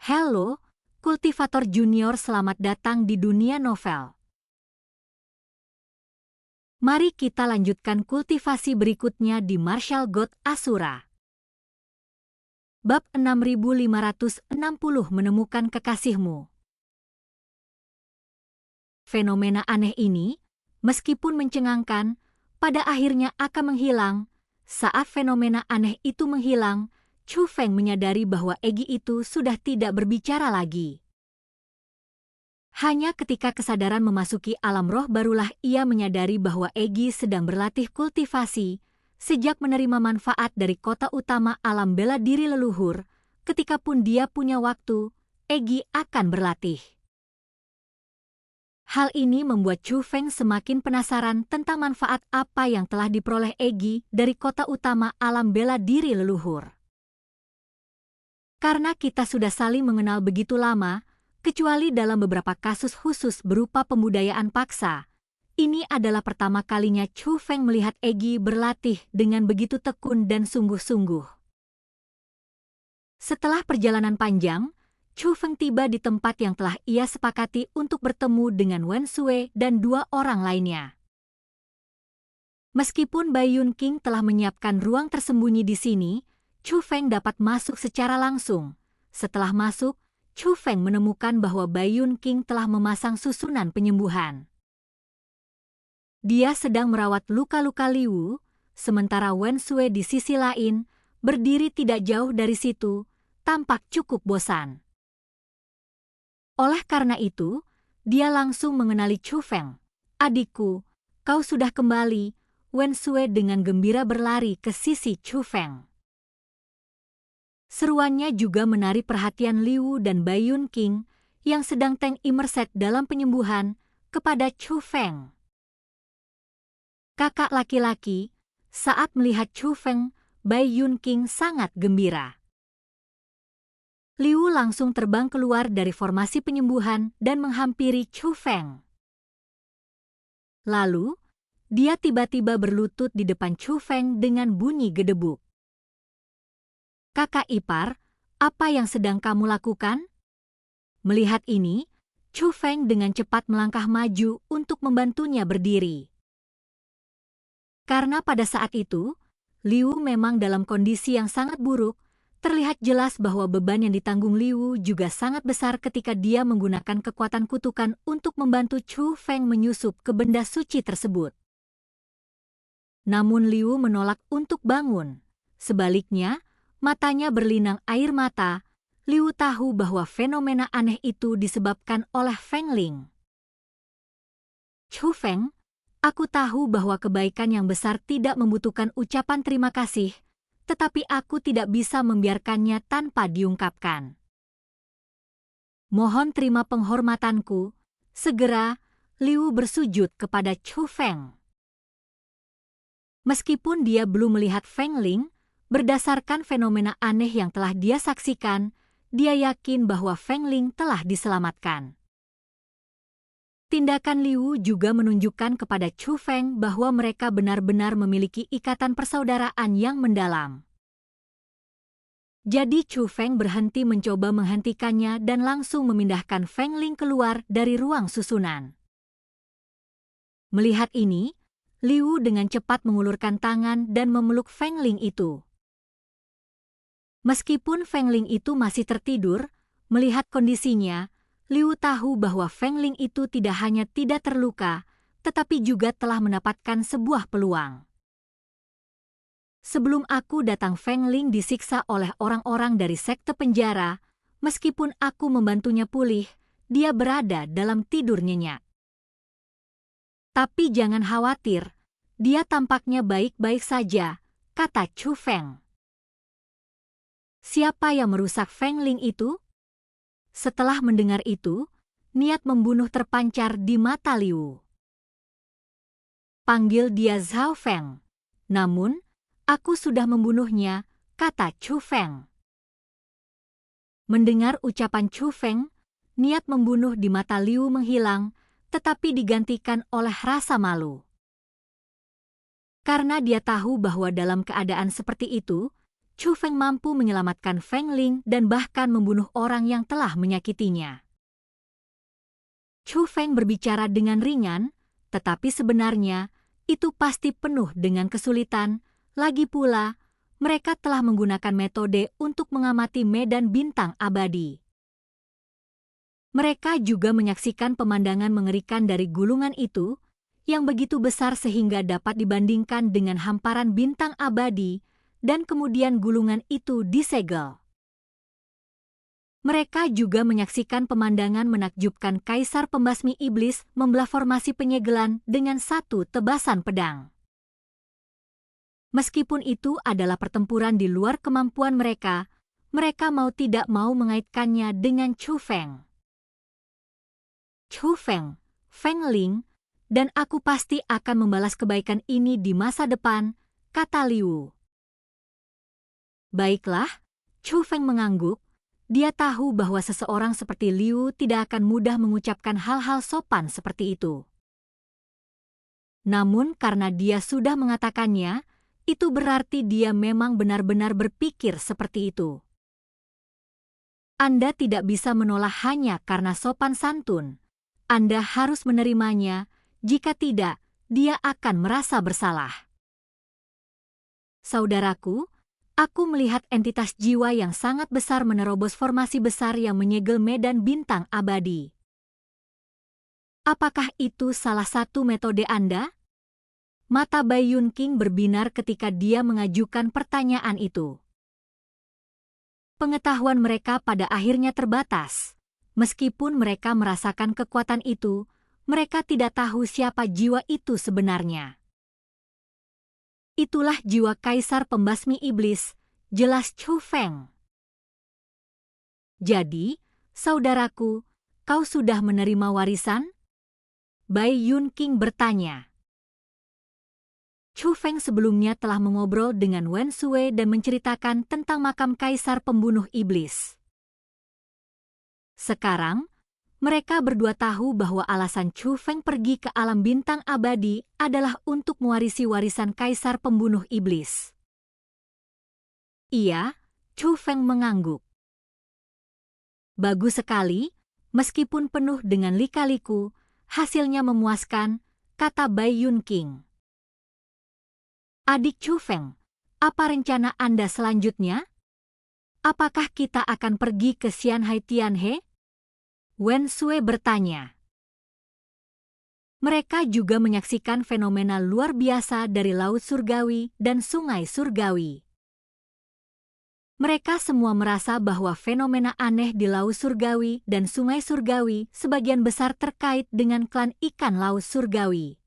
Halo, kultivator junior, selamat datang di dunia novel. Mari kita lanjutkan kultivasi berikutnya di Martial God Asura. Bab 6560, menemukan kekasihmu. Fenomena aneh ini, meskipun mencengangkan, pada akhirnya akan menghilang. Saat fenomena aneh itu menghilang, Chu Feng menyadari bahwa Egi itu sudah tidak berbicara lagi. Hanya ketika kesadaran memasuki alam roh barulah ia menyadari bahwa Egi sedang berlatih kultivasi. Sejak menerima manfaat dari kota utama alam bela diri leluhur, ketikapun dia punya waktu, Egi akan berlatih. Hal ini membuat Chu Feng semakin penasaran tentang manfaat apa yang telah diperoleh Egi dari kota utama alam bela diri leluhur. Karena kita sudah saling mengenal begitu lama, kecuali dalam beberapa kasus khusus berupa pembudayaan paksa, ini adalah pertama kalinya Chu Feng melihat Egi berlatih dengan begitu tekun dan sungguh-sungguh. Setelah perjalanan panjang, Chu Feng tiba di tempat yang telah ia sepakati untuk bertemu dengan Wen Sui dan dua orang lainnya. Meskipun Bai Yun King telah menyiapkan ruang tersembunyi di sini, Chu Feng dapat masuk secara langsung. Setelah masuk, Chu Feng menemukan bahwa Bai Yun King telah memasang susunan penyembuhan. Dia sedang merawat luka-luka Liu, sementara Wen Sui di sisi lain, berdiri tidak jauh dari situ, tampak cukup bosan. Oleh karena itu, dia langsung mengenali Chu Feng. "Adikku, kau sudah kembali." Wen Sui dengan gembira berlari ke sisi Chu Feng. Seruannya juga menarik perhatian Liu dan Bai Yun King yang sedang immerse dalam penyembuhan kepada Chu Feng. Kakak laki-laki, saat melihat Chu Feng, Bai Yun King sangat gembira. Liu langsung terbang keluar dari formasi penyembuhan dan menghampiri Chu Feng. Lalu, dia tiba-tiba berlutut di depan Chu Feng dengan bunyi gedebuk. "Kakak ipar, apa yang sedang kamu lakukan?" Melihat ini, Chu Feng dengan cepat melangkah maju untuk membantunya berdiri. Karena pada saat itu, Liu memang dalam kondisi yang sangat buruk, terlihat jelas bahwa beban yang ditanggung Liu juga sangat besar ketika dia menggunakan kekuatan kutukan untuk membantu Chu Feng menyusup ke benda suci tersebut. Namun Liu menolak untuk bangun. Sebaliknya, matanya berlinang air mata. Liu tahu bahwa fenomena aneh itu disebabkan oleh Feng Ling. "Chu Feng, aku tahu bahwa kebaikan yang besar tidak membutuhkan ucapan terima kasih, tetapi aku tidak bisa membiarkannya tanpa diungkapkan. Mohon terima penghormatanku." Segera, Liu bersujud kepada Chu Feng. Meskipun dia belum melihat Feng Ling, berdasarkan fenomena aneh yang telah dia saksikan, dia yakin bahwa Feng Ling telah diselamatkan. Tindakan Liu juga menunjukkan kepada Chu Feng bahwa mereka benar-benar memiliki ikatan persaudaraan yang mendalam. Jadi Chu Feng berhenti mencoba menghentikannya dan langsung memindahkan Feng Ling keluar dari ruang susunan. Melihat ini, Liu dengan cepat mengulurkan tangan dan memeluk Feng Ling itu. Meskipun Feng Ling itu masih tertidur, melihat kondisinya, Liu tahu bahwa Feng Ling itu tidak hanya tidak terluka, tetapi juga telah mendapatkan sebuah peluang. "Sebelum aku datang, Feng Ling disiksa oleh orang-orang dari sekte penjara. Meskipun aku membantunya pulih, dia berada dalam tidur nyenyak. Tapi jangan khawatir, dia tampaknya baik-baik saja," kata Chu Feng. "Siapa yang merusak Feng Ling itu?" Setelah mendengar itu, niat membunuh terpancar di mata Liu. "Panggil dia Zhao Feng." "Namun, aku sudah membunuhnya," kata Chu Feng. Mendengar ucapan Chu Feng, niat membunuh di mata Liu menghilang, tetapi digantikan oleh rasa malu. Karena dia tahu bahwa dalam keadaan seperti itu, Chu Feng mampu menyelamatkan Feng Ling dan bahkan membunuh orang yang telah menyakitinya. Chu Feng berbicara dengan ringan, tetapi sebenarnya itu pasti penuh dengan kesulitan. Lagi pula, mereka telah menggunakan metode untuk mengamati medan bintang abadi. Mereka juga menyaksikan pemandangan mengerikan dari gulungan itu, yang begitu besar sehingga dapat dibandingkan dengan hamparan bintang abadi, dan kemudian gulungan itu disegel. Mereka juga menyaksikan pemandangan menakjubkan Kaisar Pembasmi Iblis membelah formasi penyegelan dengan satu tebasan pedang. Meskipun itu adalah pertempuran di luar kemampuan mereka, mereka mau tidak mau mengaitkannya dengan Chu Feng. Chu Feng, Feng Ling, dan aku pasti akan membalas kebaikan ini di masa depan, kata Liu. Baiklah, Chu Feng mengangguk. Dia tahu bahwa seseorang seperti Liu tidak akan mudah mengucapkan hal-hal sopan seperti itu. Namun karena dia sudah mengatakannya, itu berarti dia memang benar-benar berpikir seperti itu. Anda tidak bisa menolak hanya karena sopan santun. Anda harus menerimanya, jika tidak, dia akan merasa bersalah. Saudaraku, aku melihat entitas jiwa yang sangat besar menerobos formasi besar yang menyegel medan bintang abadi. Apakah itu salah satu metode Anda? Mata Bai Yunqing berbinar ketika dia mengajukan pertanyaan itu. Pengetahuan mereka pada akhirnya terbatas. Meskipun mereka merasakan kekuatan itu, mereka tidak tahu siapa jiwa itu sebenarnya. Itulah jiwa Kaisar Pembasmi Iblis, jelas Chu Feng. Jadi, saudaraku, kau sudah menerima warisan? Bai Yunqing bertanya. Chu Feng sebelumnya telah mengobrol dengan Wen Sui dan menceritakan tentang makam Kaisar Pembunuh Iblis. Sekarang, mereka berdua tahu bahwa alasan Chu Feng pergi ke alam bintang abadi adalah untuk mewarisi warisan Kaisar Pembunuh Iblis. Iya, Chu Feng mengangguk. Bagus sekali, meskipun penuh dengan lika-liku, hasilnya memuaskan, kata Bai Yunqing. Adik Chu Feng, apa rencana Anda selanjutnya? Apakah kita akan pergi ke Xianhai Tianhe? Wen Sui bertanya. Mereka juga menyaksikan fenomena luar biasa dari Laut Surgawi dan Sungai Surgawi. Mereka semua merasa bahwa fenomena aneh di Laut Surgawi dan Sungai Surgawi sebagian besar terkait dengan klan ikan Laut Surgawi.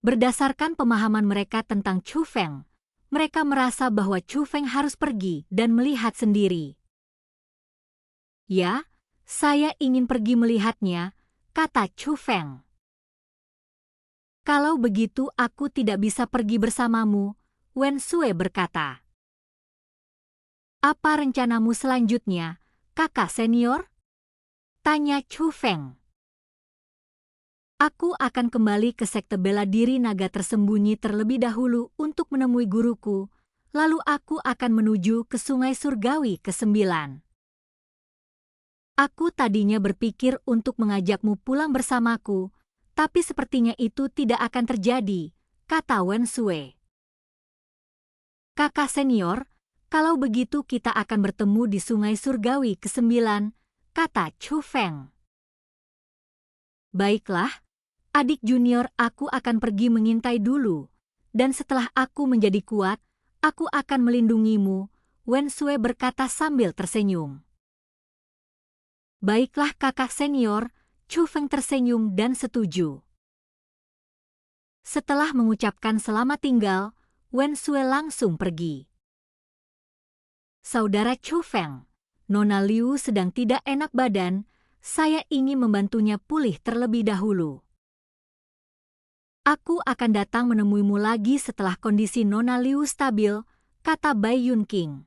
Berdasarkan pemahaman mereka tentang Chu Feng, mereka merasa bahwa Chu Feng harus pergi dan melihat sendiri. Ya, saya ingin pergi melihatnya, kata Chu Feng. Kalau begitu aku tidak bisa pergi bersamamu, Wen Sui berkata. Apa rencanamu selanjutnya, kakak senior? Tanya Chu Feng. Aku akan kembali ke sekte bela diri naga tersembunyi terlebih dahulu untuk menemui guruku, lalu aku akan menuju ke Sungai Surgawi ke-9. Aku tadinya berpikir untuk mengajakmu pulang bersamaku, tapi sepertinya itu tidak akan terjadi, kata Wen Sui. Kakak senior, kalau begitu kita akan bertemu di Sungai Surgawi ke-9, kata Chu Feng. Baiklah, adik junior, aku akan pergi mengintai dulu, dan setelah aku menjadi kuat, aku akan melindungimu, Wen Sui berkata sambil tersenyum. Baiklah kakak senior, Chu Feng tersenyum dan setuju. Setelah mengucapkan selamat tinggal, Wen Sui langsung pergi. Saudara Chu Feng, Nona Liu sedang tidak enak badan, saya ingin membantunya pulih terlebih dahulu. Aku akan datang menemuimu lagi setelah kondisi Nona Liu stabil, kata Bai Yunqing.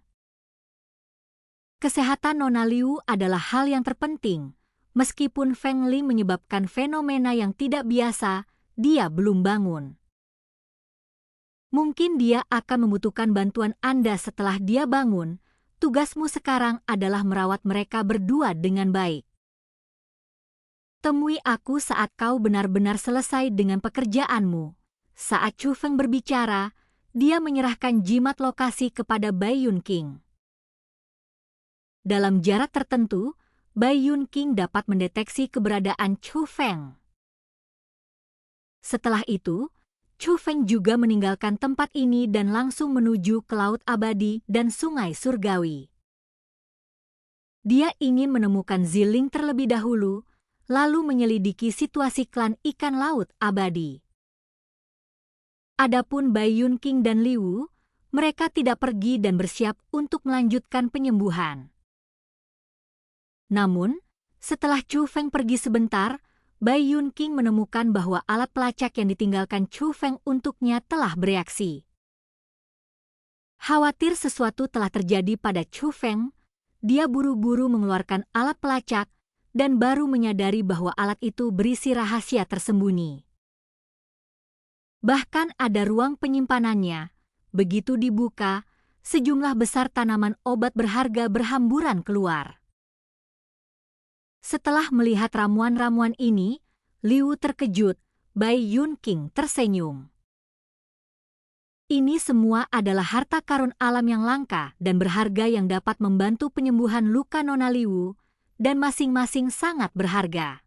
Kesehatan Nona Liu adalah hal yang terpenting. Meskipun Feng Ling menyebabkan fenomena yang tidak biasa, dia belum bangun. Mungkin dia akan membutuhkan bantuan Anda setelah dia bangun. Tugasmu sekarang adalah merawat mereka berdua dengan baik. Temui aku saat kau benar-benar selesai dengan pekerjaanmu. Saat Chu Feng berbicara, dia menyerahkan jimat lokasi kepada Bai Yun King. Dalam jarak tertentu, Bai Yun King dapat mendeteksi keberadaan Chu Feng. Setelah itu, Chu Feng juga meninggalkan tempat ini dan langsung menuju ke Laut Abadi dan Sungai Surgawi. Dia ingin menemukan Ziling terlebih dahulu, lalu menyelidiki situasi klan ikan laut abadi. Adapun Bai Yun King dan Liu, mereka tidak pergi dan bersiap untuk melanjutkan penyembuhan. Namun, setelah Chu Feng pergi sebentar, Bai Yun King menemukan bahwa alat pelacak yang ditinggalkan Chu Feng untuknya telah bereaksi. Khawatir sesuatu telah terjadi pada Chu Feng, dia buru-buru mengeluarkan alat pelacak dan baru menyadari bahwa alat itu berisi rahasia tersembunyi. Bahkan ada ruang penyimpanannya. Begitu dibuka, sejumlah besar tanaman obat berharga berhamburan keluar. Setelah melihat ramuan-ramuan ini, Liu terkejut. Bai Yun King tersenyum. Ini semua adalah harta karun alam yang langka dan berharga yang dapat membantu penyembuhan luka Nona Liu, dan masing-masing sangat berharga.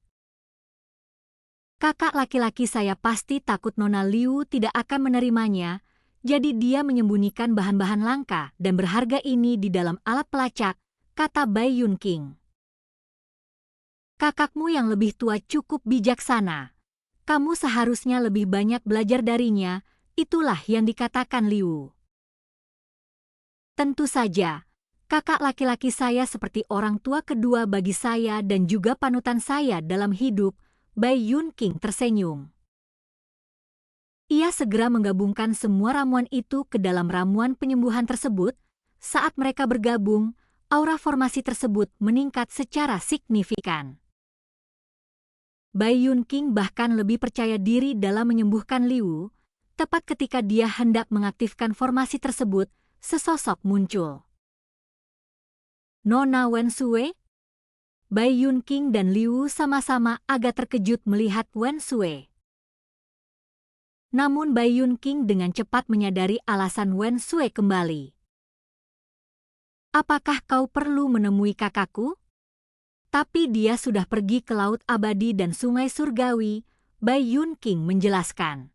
Kakak laki-laki saya pasti takut Nona Liu tidak akan menerimanya, jadi dia menyembunyikan bahan-bahan langka dan berharga ini di dalam alat pelacak, kata Bai Yun King. Kakakmu yang lebih tua cukup bijaksana. Kamu seharusnya lebih banyak belajar darinya, itulah yang dikatakan Liu. Tentu saja, kakak laki-laki saya seperti orang tua kedua bagi saya dan juga panutan saya dalam hidup, Bai Yun King tersenyum. Ia segera menggabungkan semua ramuan itu ke dalam ramuan penyembuhan tersebut. Saat mereka bergabung, aura formasi tersebut meningkat secara signifikan. Bai Yun King bahkan lebih percaya diri dalam menyembuhkan Liu. Tepat ketika dia hendak mengaktifkan formasi tersebut, sesosok muncul. Nona Wen Sue? Bai Yun King dan Liu sama-sama agak terkejut melihat Wen Sue. Namun Bai Yun King dengan cepat menyadari alasan Wen Sue kembali. Apakah kau perlu menemui kakakku? Tapi dia sudah pergi ke Laut Abadi dan Sungai Surgawi, Bai Yun King menjelaskan.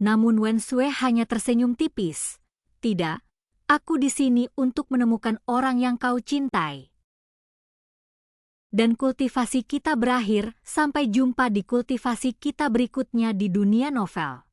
Namun Wen Sue hanya tersenyum tipis. Tidak, aku di sini untuk menemukan orang yang kau cintai. Dan kultivasi kita berakhir, sampai jumpa di kultivasi kita berikutnya di dunia novel.